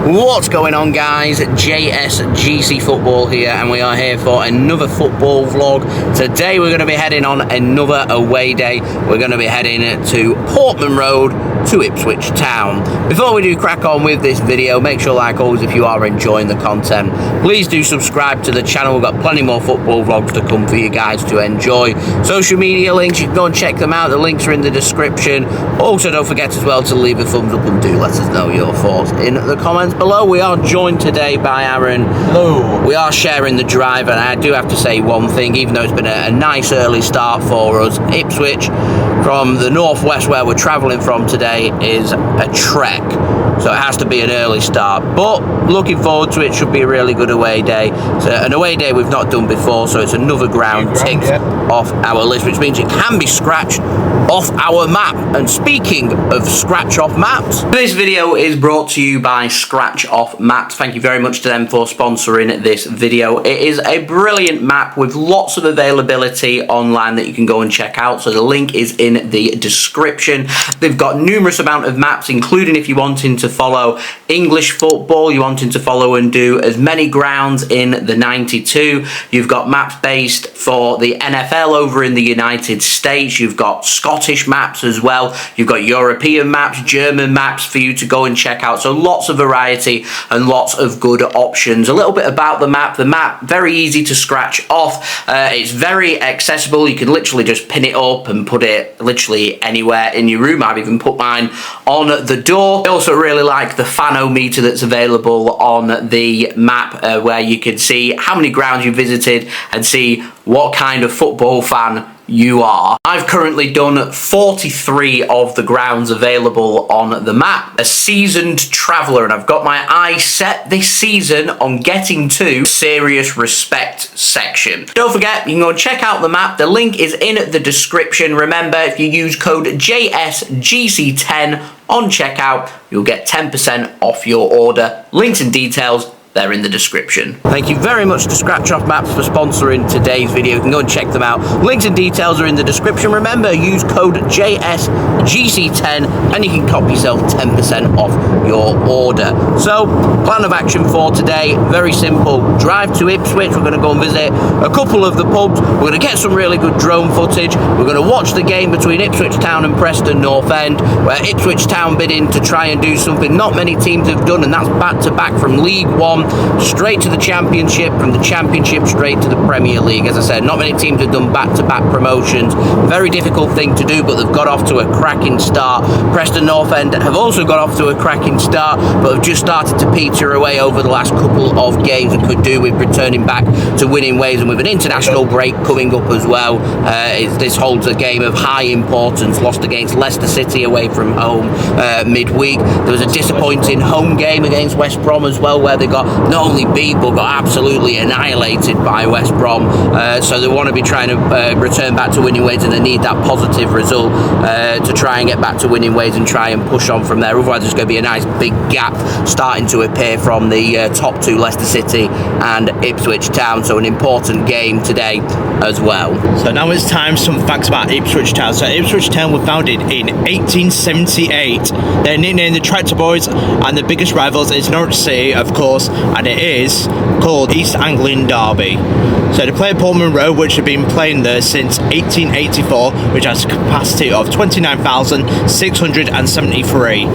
What's going on, guys? JSGC Football here, and we are here for another football vlog. Today we're going to be heading on another away day. We're going to be heading to Portman Road to Ipswich Town. Before we do crack on with this video, make sure, like always, if you are enjoying the content, please do subscribe to the channel. We've got plenty more football vlogs to come for you guys to enjoy. Social media links, you can go and check them out. The links are in the description. Also, don't forget as well to leave a thumbs up and do let us know your thoughts in the comments below. We are joined today by Aaron. Hello. We are sharing the drive, and I do have to say one thing, even though it's been a nice early start for us, Ipswich from the northwest where we're travelling from today is a trek, so it has to be an early start, but looking forward to it. Should be a really good away day. It's an away day we've not done before, so it's another ground ticked off our list, which means it can be scratched off our map. And speaking of scratch off maps, this video is brought to you by Scratch Off Maps. Thank you very much to them for sponsoring this video. It is a brilliant map with lots of availability online that you can go and check out, so the link is in the description. They've got numerous amount of maps, including if you're wanting to follow English football, you're wanting to follow and do as many grounds in the 92. You've got maps based for the NFL over in the United States. You've got Scottish maps as well. You've got European maps, German maps for you to go and check out. So lots of variety and lots of good options. A little bit about the map. The map, very easy to scratch off. It's very accessible. You can literally just pin it up and put it literally anywhere in your room. I've even put mine on the door. I also really like the fanometer that's available on the map, where you can see how many grounds you visited and see what kind of football fan you are. I've currently done 43 of the grounds available on the map. A seasoned traveller, and I've got my eyes set this season on getting to serious respect section. Don't forget, you can go and check out the map. The link is in the description. Remember, if you use code JSGC10 on checkout, you'll get 10% off your order. Links and details, they're in the description. Thank you very much to Scratch Off Maps for sponsoring today's video. You can go and check them out. Links and details are in the description. Remember, use code JSGC10 and you can cop yourself 10% off your order. So, plan of action for today, very simple. Drive to Ipswich. We're going to go and visit a couple of the pubs. We're going to get some really good drone footage. We're going to watch the game between Ipswich Town and Preston North End, where Ipswich Town bidding to try and do something not many teams have done, and that's back-to-back from League One straight to the Championship, from the Championship straight to the Premier League. As I said, not many teams have done back-to-back promotions. Very difficult thing to do, but they've got off to a cracking start. Preston North End have also got off to a cracking start, but have just started to peter away over the last couple of games and could do with returning back to winning ways. And with an international break coming up as well, this holds a game of high importance. Lost against Leicester City away from home midweek. There was a disappointing home game against West Brom as well, where they got not only beat but got absolutely annihilated by West Brom, so they want to be trying to return back to winning ways, and they need that positive result to try and get back to winning ways and try and push on from there. Otherwise there's going to be a nice big gap starting to appear from the top two, Leicester City and Ipswich Town, so an important game today as well. So now it's time for some facts about Ipswich Town. So Ipswich Town were founded in 1878. They're nicknamed the Tractor Boys, and the biggest rivals is Norwich City, of course, and it is called East Anglian Derby. So they play at Portman Road, which have been playing there since 1884, which has a capacity of 29,673.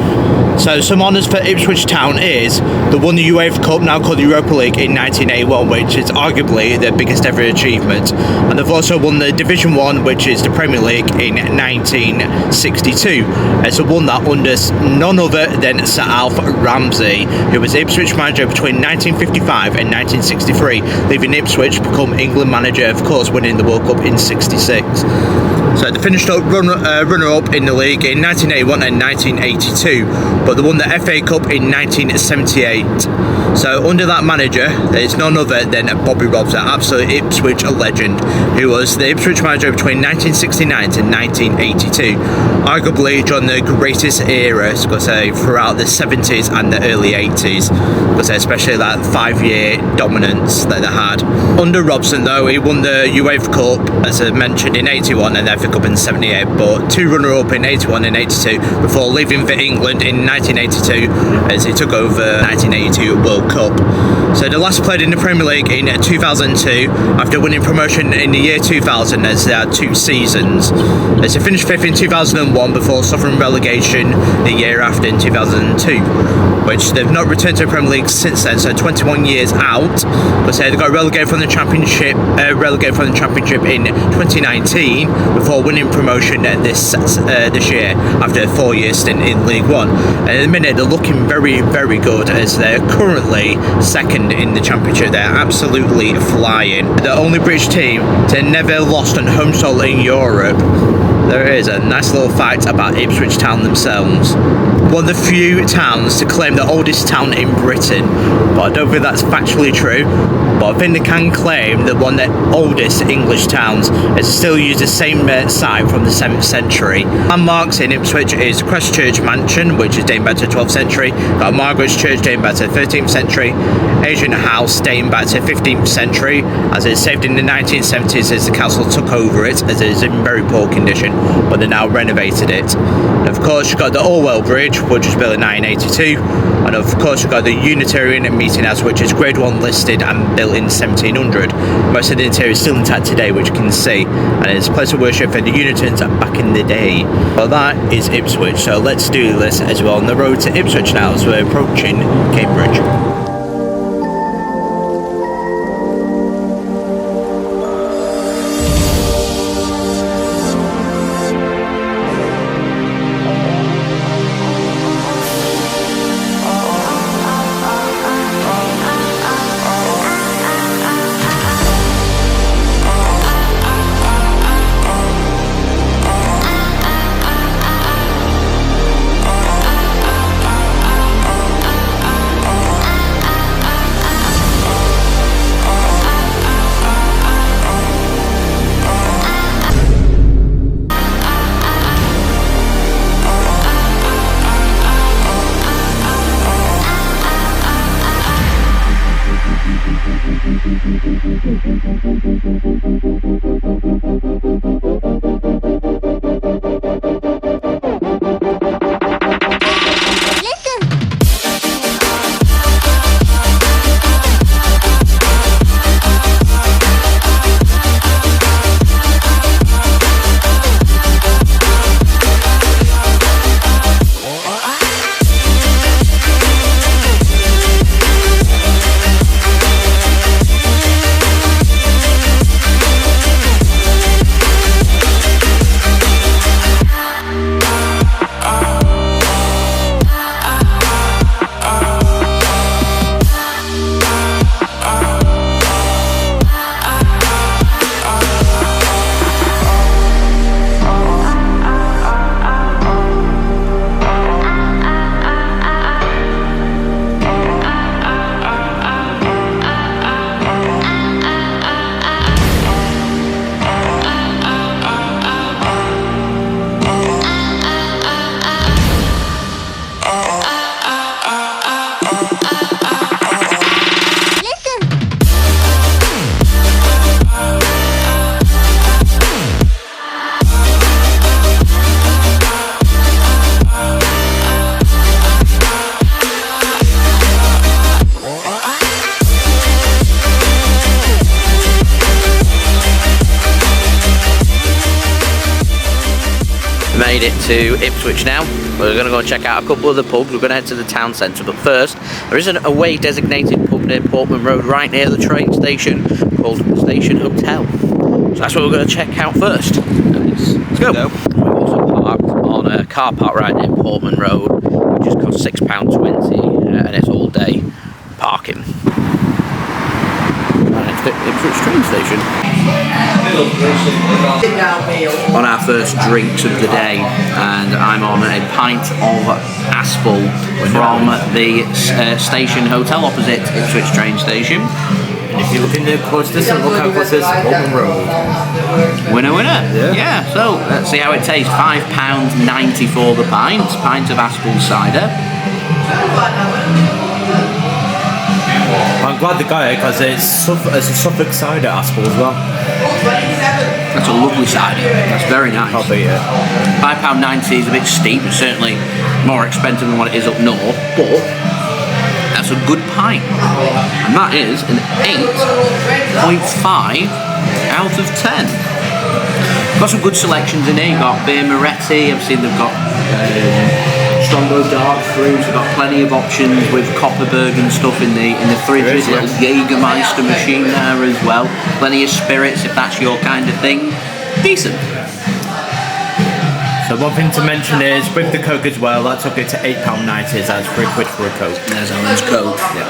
So some honours for Ipswich Town is they won the UEFA Cup, now called the Europa League, in 1981, which is arguably their biggest ever achievement. And they've also won the Division 1, which is the Premier League, in 1962. And so won that under none other than Sir Alf Ramsey, who was Ipswich manager between 1955 and 1963, leaving Ipswich to become England manager, of course winning the World Cup in '66. So they finished up runner-up in the league in 1981 and 1982, but they won the FA Cup in 1978. So under that manager, it's none other than Bobby Robson, absolute Ipswich legend, who was the Ipswich manager between 1969 to 1982. Arguably during the greatest era, throughout the 70s and the early 80s, especially that 5-year dominance that they had. Under Robson, though, he won the UEFA Cup, as I mentioned, in 81, and their FA Cup in 78, but 2 runner-up in 81 and 82 before leaving for England in 1982 as he took over 1982 World Cup. So the last played in the Premier League in 2002 after winning promotion in the year 2000 as they had 2 seasons. As they finished 5th in 2001 before suffering relegation the year after in 2002, which they've not returned to the Premier League since then, so 21 years out. But they got relegated from the Championship in 2019 before winning promotion this year after a 4-year stint in League One. And at the minute they're looking very, very good as they're currently 2nd in the Championship. They're absolutely flying. The only British team to never lost on home soil in Europe. There is a nice little fact about Ipswich Town themselves. One of the few towns to claim the oldest town in Britain, but I don't think that's factually true. But I think they can claim that one of the oldest English towns is still used the same site from the 7th century. Landmarks in Ipswich is Christchurch Mansion, which is dating back to the 12th century, got Margaret's Church dating back to the 13th century, Asian House dating back to the 15th century, as it was saved in the 1970s as the council took over it, as it is in very poor condition, but they now renovated it. And of course you've got the Orwell Bridge, which was built in 1982, and of course you've got the Unitarian Meeting House, which is Grade 1 listed and built in 1700. Most of the interior is still intact today, which you can see, and it's a place of worship for the Unitarians back in the day. Well, that is Ipswich, so let's do this as well on the road to Ipswich now as we're approaching Cambridge. Made it to Ipswich now. We're going to go and check out a couple of the pubs. We're going to head to the town centre, but first there is an away designated pub near Portman Road right near the train station called Station Hotel. So that's what we're going to check out first. Let's go. We're also parked on a car park right near Portman Road, which just costs £6.20 and it's all day parking. Next to Ipswich train station. On our first drinks of the day, and I'm on a pint of Aspal from the station hotel opposite Ipswich train station. And if you look in the close distance, look how close it is to Portman Road. Winner. Yeah, so let's see how it tastes. £5.90 for the pint of Aspal cider. I'm glad they got it because it's a Suffolk cider Aspal as well. That's a lovely cider. That's very nice. I'll beat it. £5.90 is a bit steep. It's certainly more expensive than what it is up north, but that's a good pint. And that is an 8.5 out of 10. Got some good selections in here. You've got Beer Moretti. I've seen they've got Strongbow dark fruits. They've got plenty of options with Copperberg and stuff in the fridge. There's a little Jägermeister machine there as well. Plenty of spirits if that's your kind of thing. Decent. So one thing to mention is with the Coke as well, that took it to £8.90, that's £3 for a Coke. There's Alan's Coke. Yeah.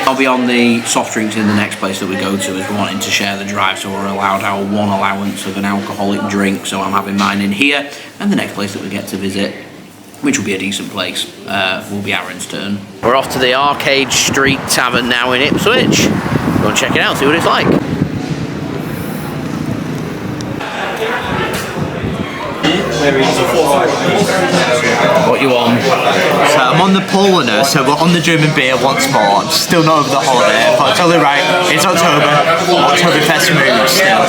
I'll be on the soft drinks in the next place that we go to, as we're wanting to share the drive, so we're allowed our one allowance of an alcoholic drink, so I'm having mine in here. And the next place that we get to visit, which will be a decent place, will be Aaron's turn. We're off to the Arcade Street Tavern now in Ipswich. Go and check it out, see what it's like. What you on? So I'm on the Polar, so we're on the German beer once more. I'm still not over the holiday, but it's totally right. It's October. Oktoberfest mood still.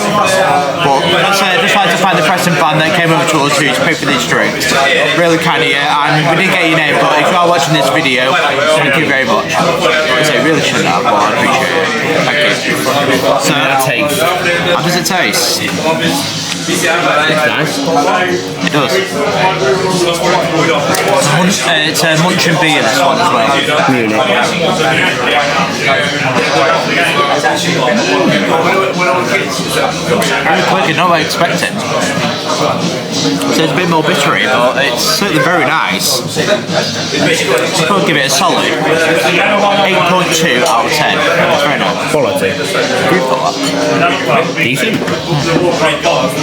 But I'd just like to thank the Preston fan that came over to us to pay for these drinks. Really kind of you, and we didn't get your name, but if you are watching this video, thank you very much. I really shouldn't have, but I appreciate it. Thank you. So, how does it taste? It's nice. It does. It's a Munchen beer, this one as well. Munich. Very quick, not what I expected. So it's a bit more bittery, but it's certainly very nice. I'll give it a solid 8.2 out of 10. It's very nice. Quality. Decent.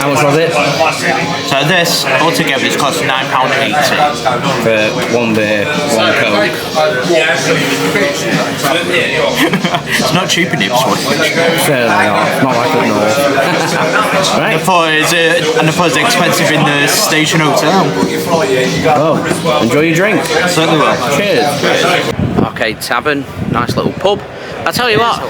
How much was it? So this altogether is cost £9.80 for one beer, one Coke. It's not cheap in Ipswich. Certainly not. Not like up north. Right. I thought it's expensive in the station hotel. Oh, enjoy your drink. Certainly will. Cheers. Arcade Tavern, nice little pub. I tell you what,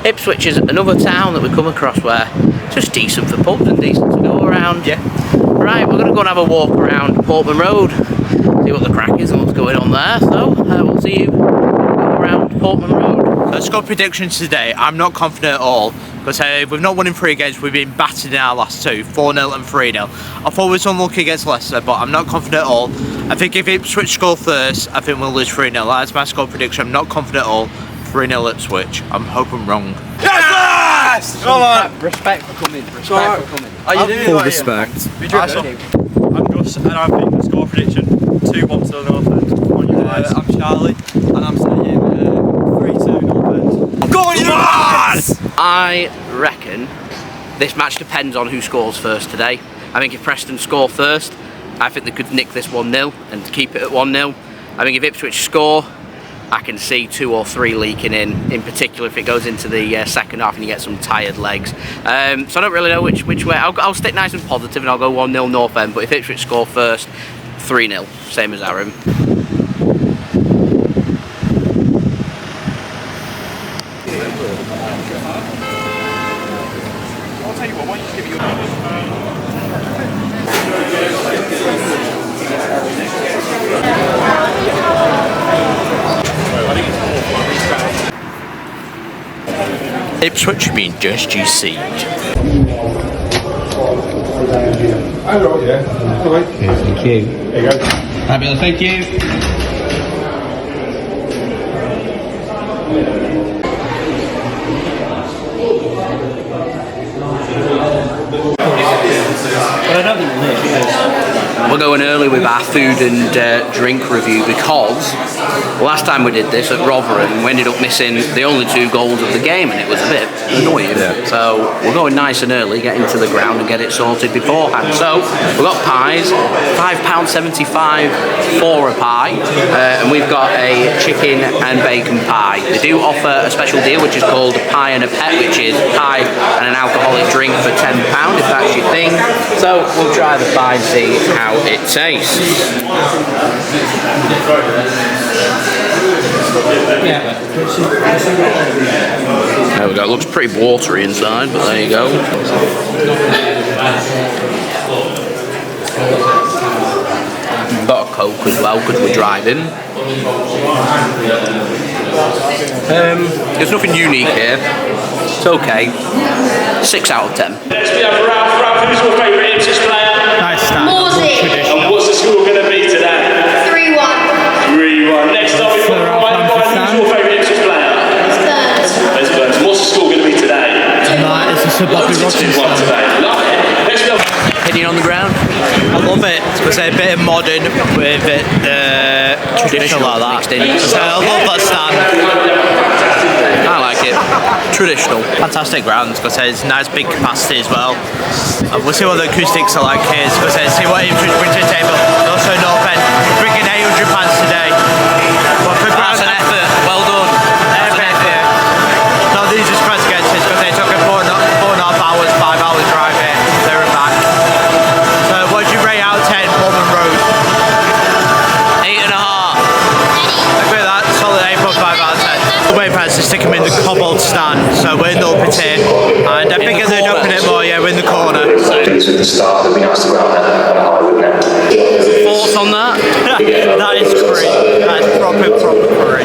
Ipswich is another town that we come across where it's just decent for pubs and decent to go around. Yeah. Right, we're going to go and have a walk around Portman Road, see what the crack is and what's going on there. So, we'll see you go around Portman Road. So score predictions today, I'm not confident at all, because we've not won in 3 games, we've been battered in our last 2, 4-0 and 3-0. I thought we was unlucky against Leicester, but I'm not confident at all. I think if Ipswich score first, I think we'll lose 3-0. That's my score prediction, I'm not confident at all. 3-0 Ipswich. I hope I'm wrong. Yes! Come on! Respect for coming. Respect for coming. Are you doing Full respect. I'm Gus, and I think the score prediction 2-1 to the North End. On you guys. I'm Charlie, and I'm saying 3-2 North End. Go on, you guys! I reckon this match depends on who scores first today. I think if Preston score first, I think they could nick this 1-0 and keep it at 1-0. I think if Ipswich score, I can see 2 or 3 leaking in particular if it goes into the second half and you get some tired legs. So I don't really know which way. I'll stick nice and positive and I'll go 1-0 North End, but if Ipswich score first, 3-0, same as Aaron. I'll tell you what, why don't you give it your... Ipswich mean JSGC. Hello, yeah. All right. Yes, thank you. There you go. Fabulous, thank you. We're going early with our food and drink review because last time we did this at Rotherham we ended up missing the only 2 goals of the game and it was a bit annoying. Yeah. So we're going nice and early, get into the ground and get it sorted beforehand. So we've got pies, £5.75 for a pie, and we've got a chicken and bacon pie. They do offer a special deal which is called a pie and a pet, which is pie and an alcoholic drink for £10 if that's your thing. So we'll try the pie and see how it tastes. There we go, it looks pretty watery inside, but there you go. We've got a Coke as well because we're driving. There's nothing unique here. It's okay. 6 out of 10. Next we have Ralph. Ralph, who's your favourite Ipswich player? Nice stand. And what's the score going to be today? 3-1. 3-1. Next up we've got Ryan. Ryan, who's your favourite Ipswich player? Spurs. Spurs. What's the score going to be today? It's a Sir Bobby Robson stand. Today. Love it. Next we have... Opinion on the ground? I love it. It's a bit of modern with it traditional like that. Mixed in. So I love that stand. I like it. Traditional. Fantastic grounds because there's nice big capacity as well. We'll see what the acoustics are like here because see what Ipswich brings to the table. And also North End bringing £800 today. Well, That's an effort. Well done. That's an effort. Not these are surprised against this because they took a 4.5 hours, 5 hours drive here, there and back. So what do you rate out of 10 Portman Road? 8.5. Look at that, solid 8.5 out of 10. The way fans to stick them in the cobbled stand, so we're in the upper tier, and I think they'd open it more, yeah, we're in the corner. Pleased with the start, it'd be nice to go out on a high, wouldn't it? Thoughts on that? That is great, that is proper great.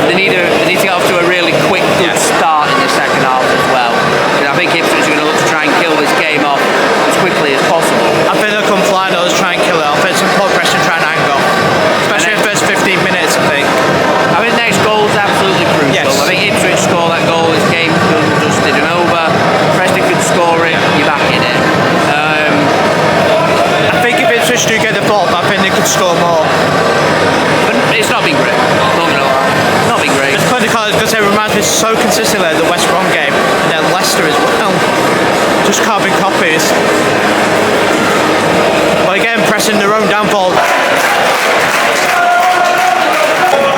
They need to get off to a really quick, good could score more. But it's not been great. Not gonna lie. Not been great. It's funny because it reminds me so consistently of the West Brom game and then Leicester as well. Just carbon copies. But again, pressing their own downfall.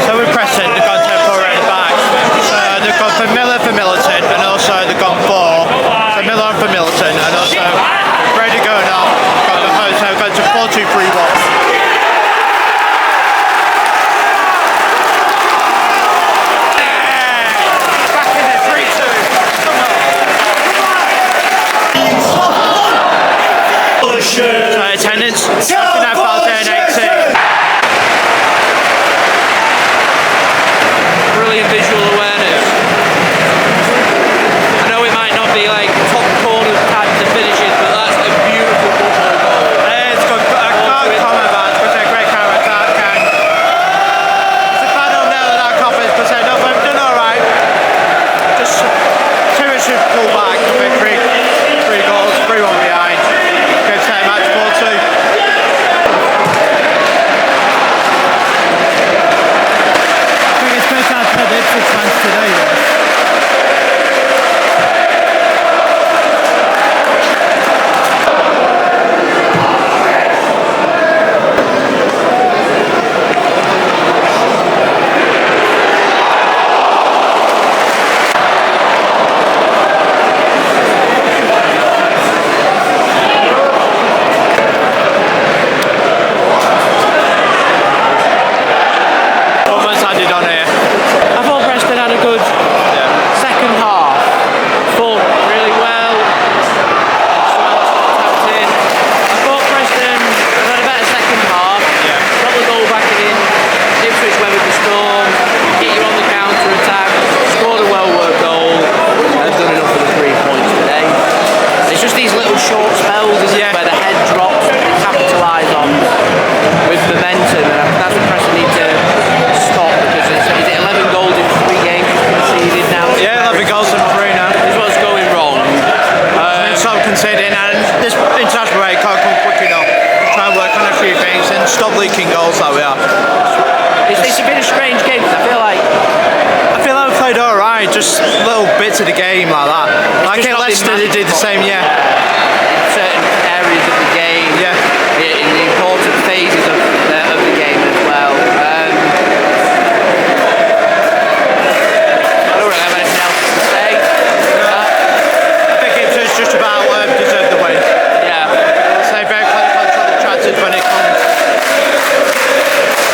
So with Preston, they've gone tempo right back. So they've gone for Miller for Millerton, and also they've gone for Miller for Millerton, and also Brady going up. Got the home, so going to 4-2-3-1. So attendance, 9,018. Brilliant visual awareness. I know it might not be like top corner type to finishes, but that's a beautiful football goal. It's got, I can't comment about it, it's a great counter attack. It's a bad old nail in that conference, but no, we've done alright. Just too much to pull back. Three goals, 3-1 behind. Good time, match 4-2. I think it's first time for the Ipswich fans today. Almost added on here. I thought Preston had a good second half. Fought really well. Tapped in. I thought Preston had a better second half. Got the goal back in. Ipswich weathered the storm. Get you on the counter attack. Scored a well worked goal. They've done enough for the 3 points today. It's just these little short spells, isn't it, where the head drops and they capitalise on with momentum, and that's what Preston need to stop, because is it 11 goals in 3 games conceded now? Yeah, 11 goals in 3 now. This is what's going wrong. Stop conceding, and this international break can't come quick enough. Try and work on a few things and stop leaking goals like we are. It's been a strange game, because I feel like we played alright, just little bits of the game like that. Like just at not been Leicester, they did the same, in certain areas of the game, in the important phases of the game as well. I don't really have anything else to say. I think it's just about deserved the win. Yeah. So very close to the chances when it comes.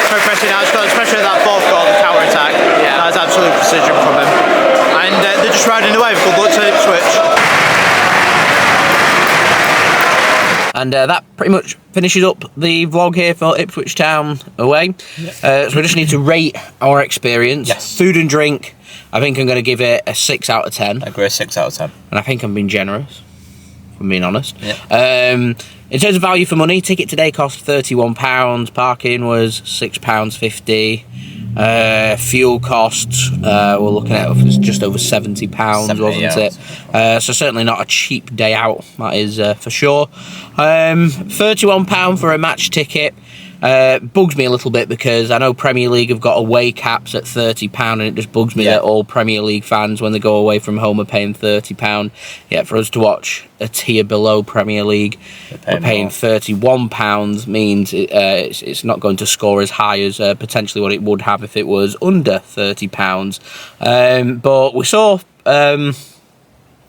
So pressing out, especially that fourth goal, the counter attack. Yeah. That was absolute precision from him. And they're just riding away. Good luck to Ipswich. And that pretty much finishes up the vlog here for Ipswich Town away. So we just need to rate our experience. Yes. Food and drink, I think I'm going to give it a 6 out of 10. I agree, 6 out of 10. And I think I'm being generous, if I'm being honest. Yeah. In terms of value for money, ticket today cost £31. Parking was £6.50. Fuel costs, we're looking at just over £70, wasn't it? So certainly not a cheap day out, that is for sure. £31 for a match ticket. Bugs me a little bit, because I know Premier League have got away caps at £30, and it just bugs me that all Premier League fans, when they go away from home, are paying £30. Yet for us to watch a tier below Premier League, we're paying £31, means it's not going to score as high as potentially what it would have if it was under £30. But we saw...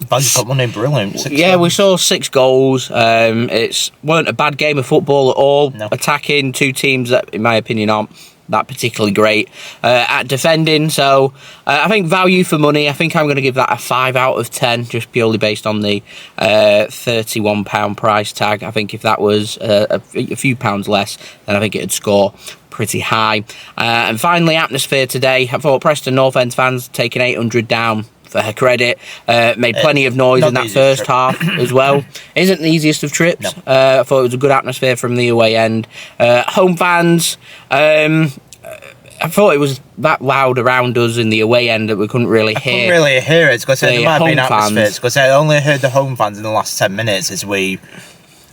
Fans got money, brilliant. We saw 6 goals. It weren't a bad game of football at all. No. Attacking, 2 teams that, in my opinion, aren't that particularly great at defending. So I think value for money, I think I'm going to give that a 5 out of 10, just purely based on the £31 price tag. I think if that was a few pounds less, then I think it'd score pretty high. And finally, atmosphere today. I thought Preston North End fans taking 800 down, for her credit, made plenty of noise in that first half as well. Isn't the easiest of trips. No. I thought it was a good atmosphere from the away end. Home fans, I thought it was that loud around us in the away end that we couldn't really hear. I couldn't really hear it, because there might be an atmosphere. Fans. Because I only heard the home fans in the last 10 minutes as we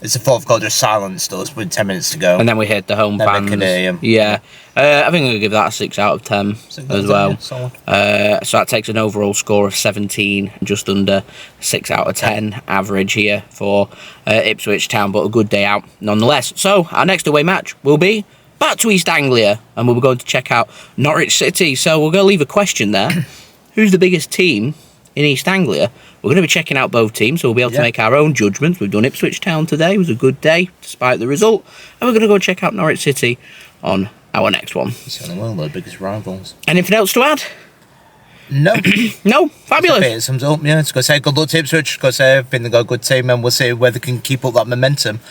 It's the fourth goal just silenced us with 10 minutes to go. And then we hit the home Then fans. they could hear him. Yeah. I think I'm going to give that a 6 out of 10 as well. So that takes an overall score of 17, just under 6 out of 10 average here for Ipswich Town, but a good day out nonetheless. So our next away match will be back to East Anglia, and we'll be going to check out Norwich City. So we're going to leave a question there. Who's the biggest team in East Anglia? We're going to be checking out both teams, so we'll be able to make our own judgments. We've done Ipswich Town today. It was a good day, despite the result. And we're going to go check out Norwich City on our next one. It's one of the biggest rivals. Anything else to add? No. No? Fabulous. It sums up, yeah. It's going to say good luck to Ipswich. It's going to say I think they've got a good team, and we'll see whether they can keep up that momentum.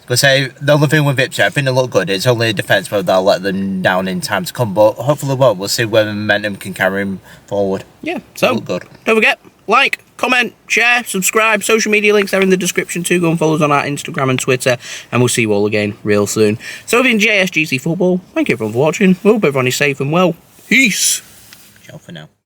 Because the only thing with Ipswich, I think they look good. It's only a defence whether they'll let them down in time to come, but hopefully they won't. We'll see whether momentum can carry them forward. Yeah, so look good. Don't forget, like, comment, share, subscribe. Social media links are in the description too. Go and follow us on our Instagram and Twitter, and we'll see you all again real soon. So, we've been JSGC Football. Thank you everyone for watching. We hope everyone is safe and well. Peace. Ciao for now.